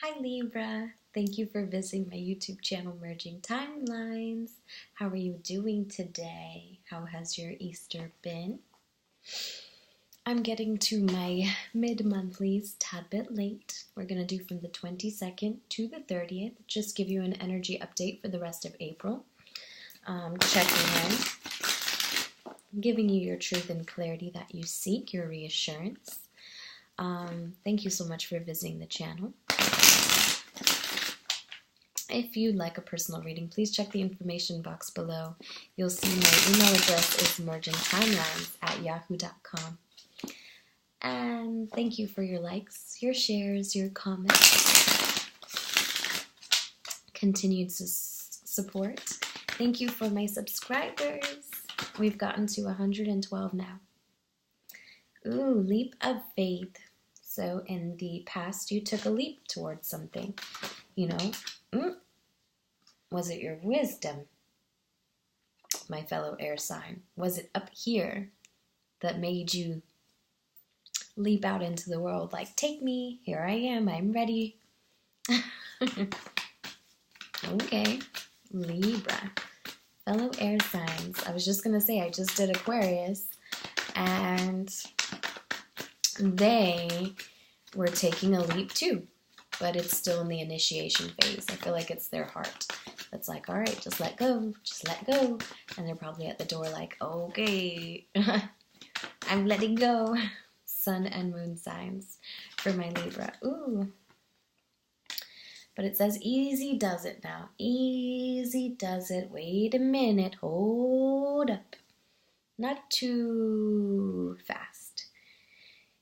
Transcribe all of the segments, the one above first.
Hi Libra, thank you for visiting my YouTube channel Merging Timelines. How are you doing today? How has your Easter been? I'm getting to my mid-monthlies tad bit late. We're going to do from the 22nd to the 30th. Just give you an energy update for the rest of April. Checking in, giving you your truth and clarity that you seek, your reassurance. Thank you so much for visiting the channel. If you'd like a personal reading, please check the information box below. You'll see my email address is mergingtimelines@yahoo.com. And thank you for your likes, your shares, your comments, continued support. Thank you for my subscribers. We've gotten to 112 now. Ooh, leap of faith. So in the past, you took a leap towards something, Was it your wisdom, my fellow air sign? Was it up here that made you leap out into the world like, take me, here I am, I'm ready? Okay, Libra, fellow air signs. I was just going to say, I just did Aquarius, and they were taking a leap too, but it's still in the initiation phase. I feel like it's their heart that's like, all right, just let go, and they're probably at the door like, okay, I'm letting go. Sun and moon signs for my Libra. Ooh. But it says easy does it now. Easy does it. Wait a minute. Hold up. Not too fast.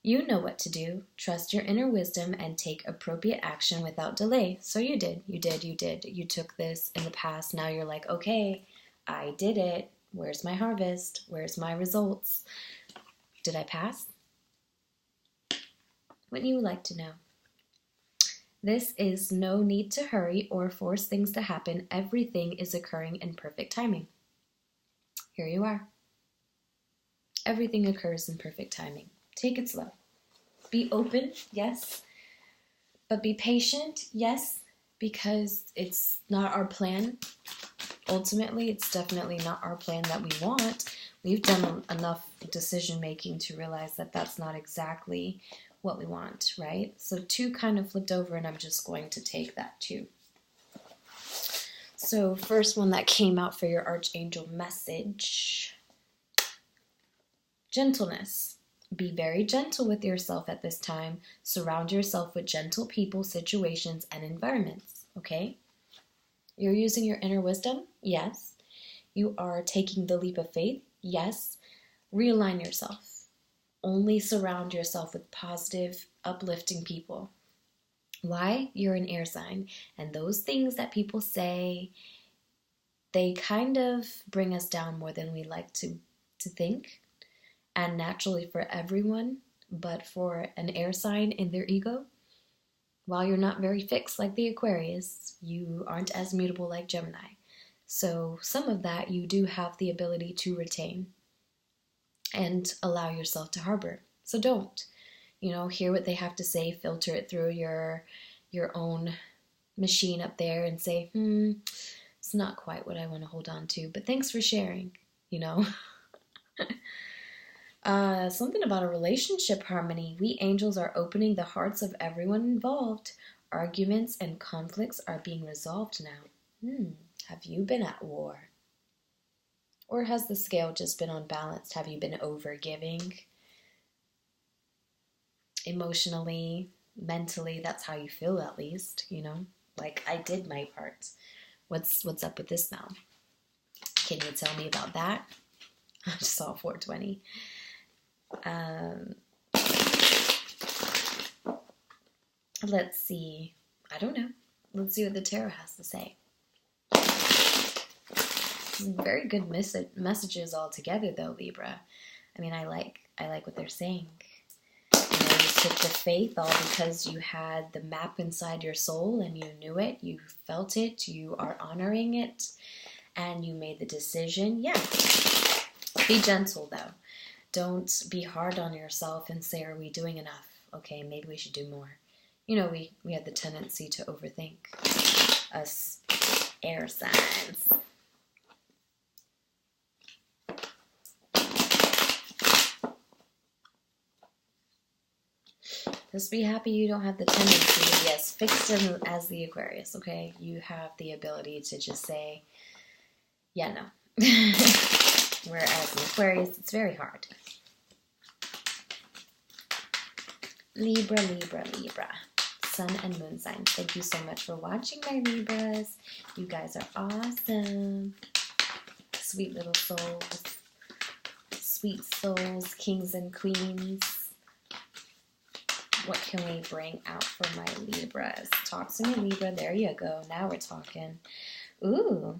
You know what to do. Trust your inner wisdom and take appropriate action without delay. So you did. You took this in the past. Now you're like, okay, I did it. Where's my harvest? Where's my results? Did I pass? Wouldn't you like to know? This is no need to hurry or force things to happen. Everything is occurring in perfect timing. Here you are. Everything occurs in perfect timing. Take it slow. Be open, yes, but be patient, yes, because it's not our plan. Ultimately, it's definitely not our plan that we want. We've done enough decision making to realize that that's not exactly what we want, right? So 2 kind of flipped over, and I'm just going to take that 2. So first one that came out for your Archangel message, gentleness. Be very gentle with yourself at this time. Surround yourself with gentle people, situations, and environments, okay? You're using your inner wisdom? Yes. You are taking the leap of faith? Yes. Realign yourself. Only surround yourself with positive, uplifting people. Why? You're an air sign, and those things that people say, they kind of bring us down more than we like to think. And naturally for everyone, but for an air sign in their ego, while you're not very fixed like the Aquarius, you aren't as mutable like Gemini. So some of that you do have the ability to retain and allow yourself to harbor. So don't, hear what they have to say, filter it through your own machine up there and say, it's not quite what I want to hold on to, but thanks for sharing, Something about a relationship harmony. We angels are opening the hearts of everyone involved. Arguments and conflicts are being resolved now. Have you been at war? Or has the scale just been unbalanced? Have you been overgiving? Emotionally, mentally, that's how you feel at least, Like, I did my part. What's up with this now? Can you tell me about that? I just saw 420. Let's see. I don't know. Let's see what the tarot has to say. Very good messages all together, though, Libra. I mean, I like what they're saying. You took the faith all because you had the map inside your soul and you knew it, you felt it, you are honoring it, and you made the decision. Yeah. Be gentle, though. Don't be hard on yourself and say, are we doing enough? Okay, maybe we should do more. we have the tendency to overthink, us air signs. Just be happy you don't have the tendency to be as fixed as the Aquarius, okay? You have the ability to just say, yeah, no. Whereas in Aquarius, it's very hard. Libra, Libra, Libra. Sun and moon signs. Thank you so much for watching, my Libras. You guys are awesome. Sweet little souls. Sweet souls, kings and queens. What can we bring out for my Libras? Talk to me, Libra. There you go. Now we're talking. Ooh.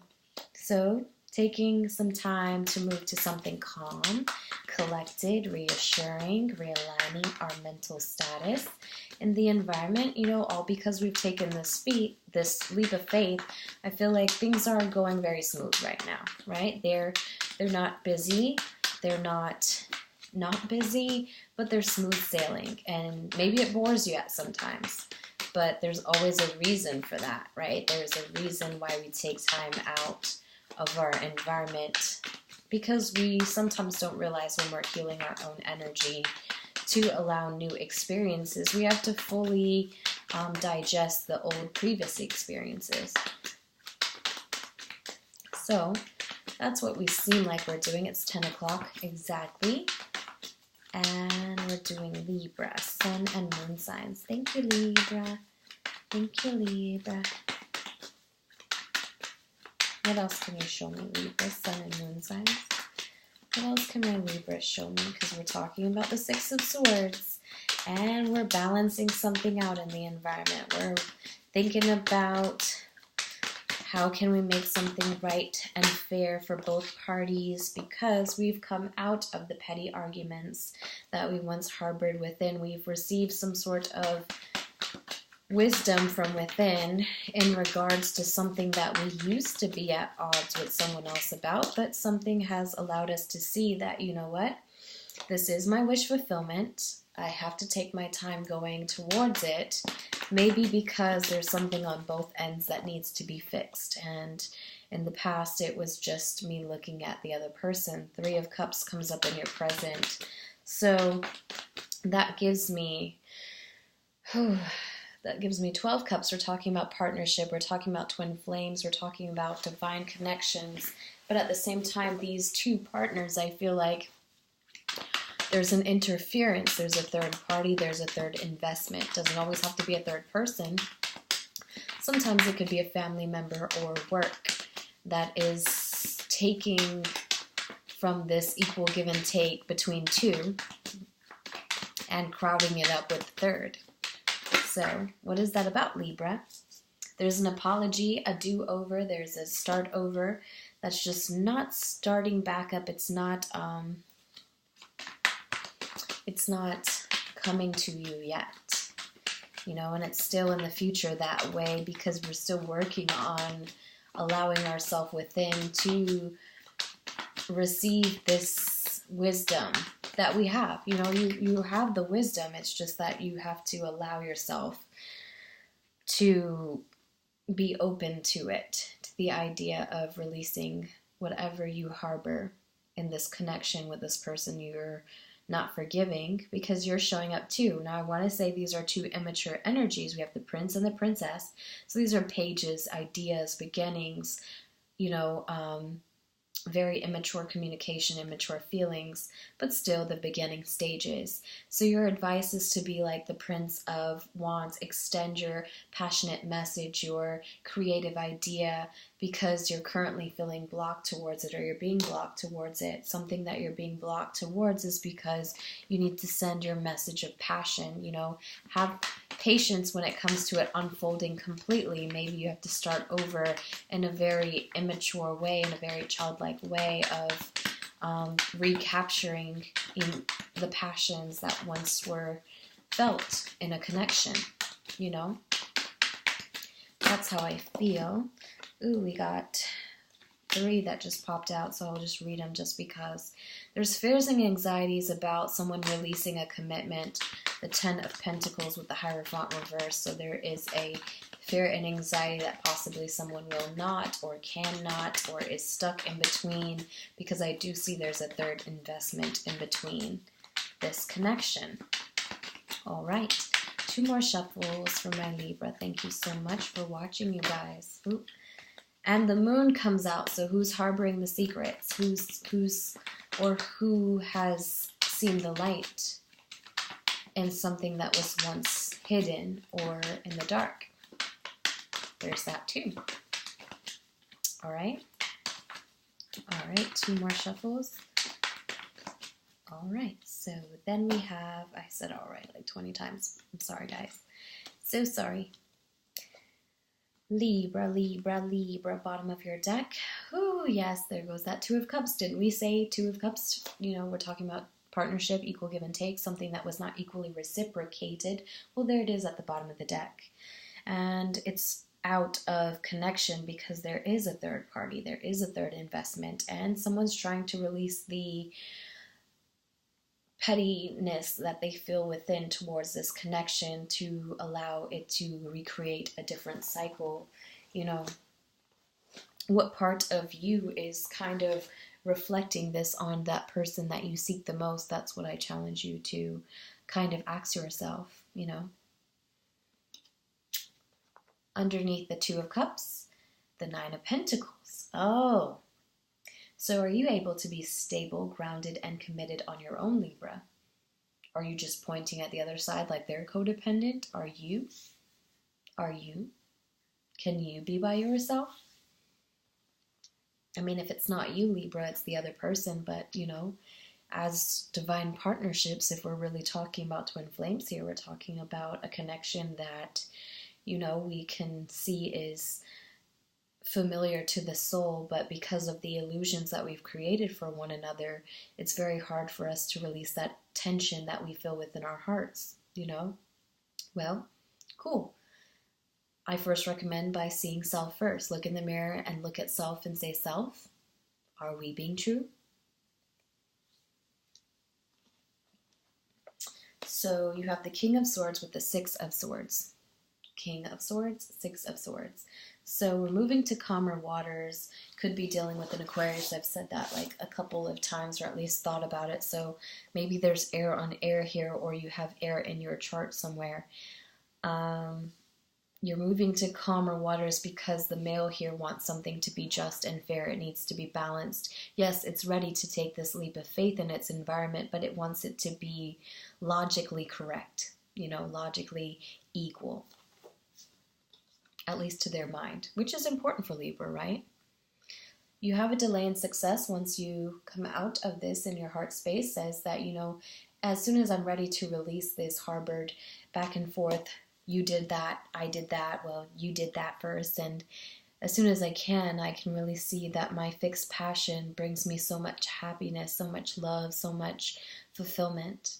So, taking some time to move to something calm, collected, reassuring, realigning our mental status in the environment, all because we've taken this leap of faith. I feel like things are going very smooth right now, right? They're not busy. They're not busy, but they're smooth sailing. And maybe it bores you at sometimes, but there's always a reason for that, right? There's a reason why we take time out of our environment, because we sometimes don't realize when we're healing our own energy to allow new experiences. We have to fully digest the old previous experiences. So that's what we seem like we're doing. It's 10 o'clock exactly. And we're doing Libra, sun and moon signs. Thank you, Libra. Thank you, Libra. What else can you show me, Libra, sun and moon signs? What else can my Libra show me? Because we're talking about the Six of Swords. And we're balancing something out in the environment. We're thinking about how can we make something right and fair for both parties, because we've come out of the petty arguments that we once harbored within. We've received some sort of wisdom from within in regards to something that we used to be at odds with someone else about, but something has allowed us to see that, this is my wish fulfillment. I have to take my time going towards it, maybe because there's something on both ends that needs to be fixed. And in the past, it was just me looking at the other person. 3 of Cups comes up in your present. So that gives me 12 cups. We're talking about partnership. We're talking about twin flames. We're talking about divine connections. But at the same time, these two partners, I feel like there's an interference. There's a third party. There's a third investment. It doesn't always have to be a third person. Sometimes it could be a family member or work that is taking from this equal give and take between two and crowding it up with the third. So, what is that about, Libra? There's an apology, a do-over, there's a start over. That's just not starting back up. It's not coming to you yet. And it's still in the future that way, because we're still working on allowing ourselves within to receive this wisdom that we have. You have the wisdom. It's just that you have to allow yourself to be open to it, to the idea of releasing whatever you harbor in this connection with this person you're not forgiving, because you're showing up too. Now, I want to say these are two immature energies. We have the prince and the princess. So these are pages, ideas, beginnings, very immature communication, immature feelings, but still the beginning stages. So your advice is to be like the Prince of Wands, extend your passionate message, your creative idea, because you're currently feeling blocked towards it, or you're being blocked towards it. Something that you're being blocked towards is because you need to send your message of passion. Have patience when it comes to it unfolding completely. Maybe you have to start over in a very immature way, in a very childlike way of recapturing the passions that once were felt in a connection. That's how I feel. Ooh, we got 3 that just popped out, so I'll just read them just because. There's fears and anxieties about someone releasing a commitment, the 10 of Pentacles with the Hierophant reverse. So there is a fear and anxiety that possibly someone will not or cannot or is stuck in between, because I do see there's a third investment in between this connection. All right, 2 more shuffles for my Libra. Thank you so much for watching, you guys. Ooh. And the moon comes out, so who's harboring the secrets? Who has seen the light in something that was once hidden or in the dark? There's that too. All right. All right, 2 more shuffles. All right, so then we have, I said all right like 20 times. I'm sorry, guys. So sorry. Libra, Libra, Libra, bottom of your deck. Oh, yes, there goes that 2 of Cups. Didn't we say 2 of Cups? You know, we're talking about partnership, equal give and take, something that was not equally reciprocated. Well, there it is at the bottom of the deck. And it's out of connection because there is a third party, there is a third investment, and someone's trying to release the pettiness that they feel within towards this connection to allow it to recreate a different cycle. You know, what part of you is kind of reflecting this on that person that you seek the most? That's what I challenge you to kind of ask yourself, you know. Underneath the 2 of Cups, the 9 of Pentacles. Oh, so are you able to be stable, grounded, and committed on your own, Libra? Are you just pointing at the other side like they're codependent? Are you? Are you? Can you be by yourself? I mean, if it's not you, Libra, it's the other person. But, you know, as divine partnerships, if we're really talking about twin flames here, we're talking about a connection that, you know, we can see is familiar to the soul, but because of the illusions that we've created for one another, it's very hard for us to release that tension that we feel within our hearts, you know? Well, cool. I first recommend by seeing self first. Look in the mirror and look at self and say, self, are we being true? So you have the King of Swords with the 6 of Swords. King of Swords, 6 of Swords. So we're moving to calmer waters. Could be dealing with an Aquarius. I've said that like a couple of times, or at least thought about it. So maybe there's air on air here, or you have air in your chart somewhere. You're moving to calmer waters because the male here wants something to be just and fair. It needs to be balanced. Yes, it's ready to take this leap of faith in its environment, but it wants it to be logically correct, you know, logically equal. At least to their mind, which is important for Libra, right? You have a delay in success once you come out of this, and your heart space says that, you know, as soon as I'm ready to release this harbored back and forth, you did that, I did that, well, you did that first, and as soon as I can really see that my fixed passion brings me so much happiness, so much love, so much fulfillment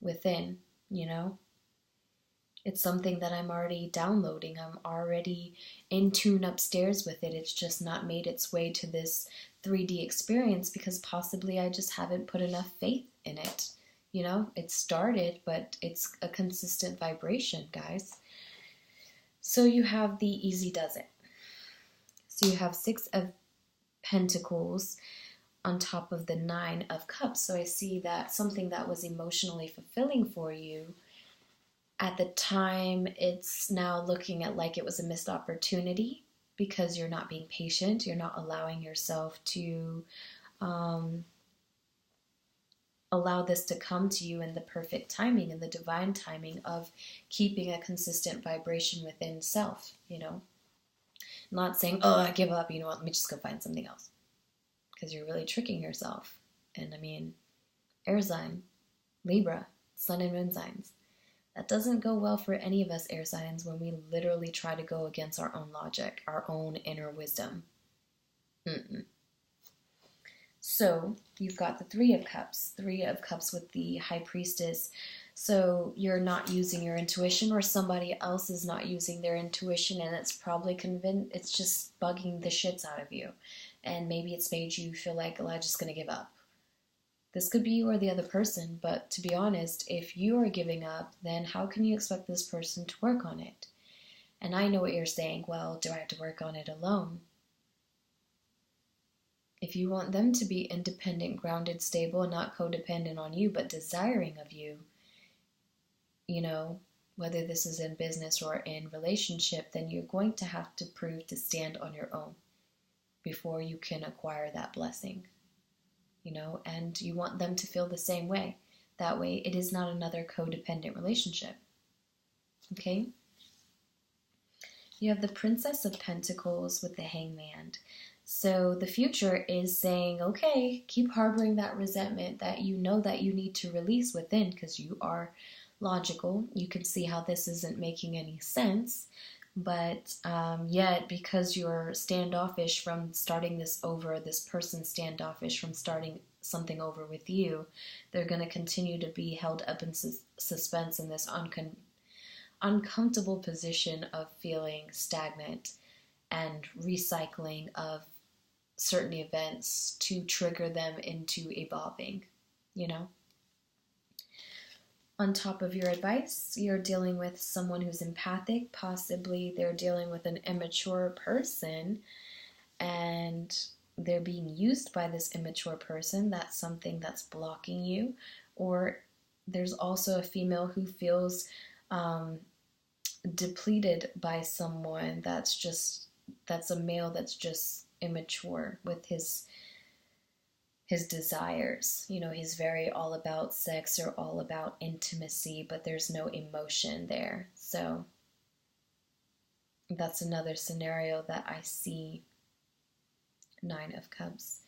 within, you know? It's something that I'm already downloading. I'm already in tune upstairs with it. It's just not made its way to this 3D experience because possibly I just haven't put enough faith in it. You know, it started, but it's a consistent vibration, guys. So you have the easy does it. So you have 6 of Pentacles on top of the 9 of Cups. So I see that something that was emotionally fulfilling for you at the time, it's now looking at like it was a missed opportunity because you're not being patient. You're not allowing yourself to allow this to come to you in the perfect timing, in the divine timing of keeping a consistent vibration within self, you know. Not saying, oh, I give up, you know what, let me just go find something else. Because you're really tricking yourself. And I mean, air sign, Libra, sun and moon signs. That doesn't go well for any of us air signs when we literally try to go against our own logic, our own inner wisdom. So you've got the 3 of Cups with the High Priestess. So you're not using your intuition, or somebody else is not using their intuition, and it's probably it's just bugging the shits out of you. And maybe it's made you feel like, well, I'm just going to give up. This could be you or the other person, but to be honest, if you are giving up, then how can you expect this person to work on it? And I know what you're saying. Well, do I have to work on it alone? If you want them to be independent, grounded, stable, not codependent on you, but desiring of you, whether this is in business or in relationship, then you're going to have to prove to stand on your own before you can acquire that blessing, and you want them to feel the same way. That way, it is not another codependent relationship. Okay? You have the Princess of Pentacles with the Hangman. So the future is saying, okay, keep harboring that resentment that you know that you need to release within, because you are logical. You can see how this isn't making any sense, but yet because you're standoffish from starting this over, this person standoffish from starting something over with you, they're going to continue to be held up in suspense in this uncomfortable position of feeling stagnant and recycling of certain events to trigger them into evolving, On top of your advice, you're dealing with someone who's empathic. Possibly they're dealing with an immature person and they're being used by this immature person. That's something that's blocking you. Or there's also a female who feels depleted by someone that's a male that's just immature with his desires. He's very all about sex or all about intimacy, but there's no emotion there. So that's another scenario that I see. 9 of Cups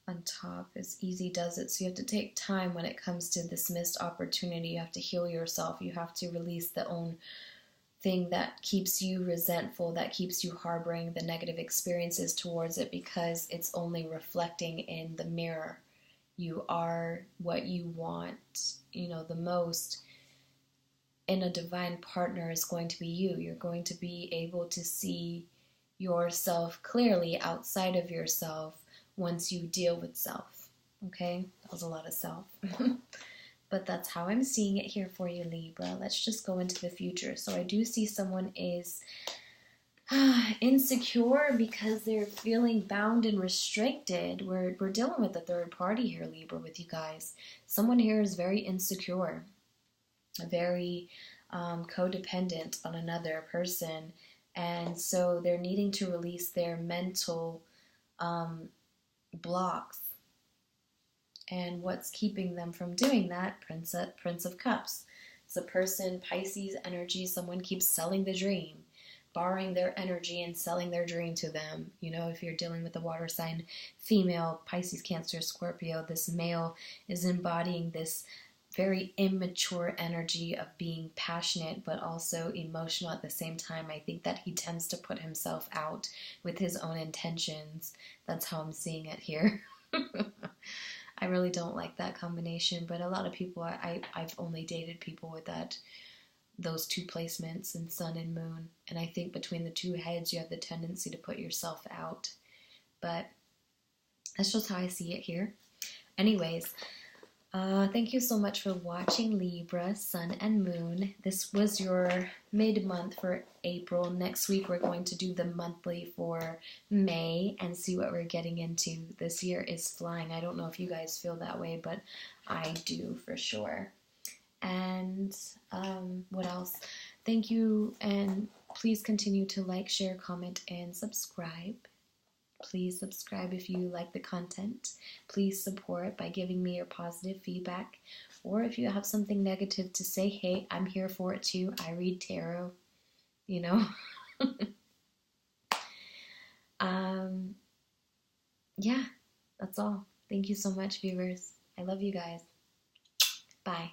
on top is easy does it. So you have to take time when it comes to this missed opportunity. You have to heal yourself. You have to release the own thing that keeps you resentful, that keeps you harboring the negative experiences towards it, because it's only reflecting in the mirror. You are what you want, the most in a divine partner is going to be you. You're going to be able to see yourself clearly outside of yourself once you deal with self. Okay? That was a lot of self. But that's how I'm seeing it here for you, Libra. Let's just go into the future. So I do see someone is insecure because they're feeling bound and restricted. We're dealing with a third party here, Libra, with you guys. Someone here is very insecure, very codependent on another person. And so they're needing to release their mental blocks. And what's keeping them from doing that? Prince of Cups. It's a person, Pisces energy. Someone keeps selling the dream, borrowing their energy and selling their dream to them. If you're dealing with a water sign female, Pisces, Cancer, Scorpio, this male is embodying this very immature energy of being passionate but also emotional at the same time. I think that he tends to put himself out with his own intentions. That's how I'm seeing it here. I really don't like that combination, but a lot of people, I've only dated people with those two placements in sun and moon, and I think between the two heads you have the tendency to put yourself out, but that's just how I see it here. Anyways, thank you so much for watching, Libra, Sun and Moon. This was your mid-month for April. Next week we're going to do the monthly for May and see what we're getting into. This year is flying. I don't know if you guys feel that way, but I do for sure. And what else? Thank you, and please continue to like, share, comment, and subscribe. Please subscribe if you like the content. Please support by giving me your positive feedback. Or if you have something negative to say, hey, I'm here for it too. I read tarot, Yeah, that's all. Thank you so much, viewers. I love you guys. Bye.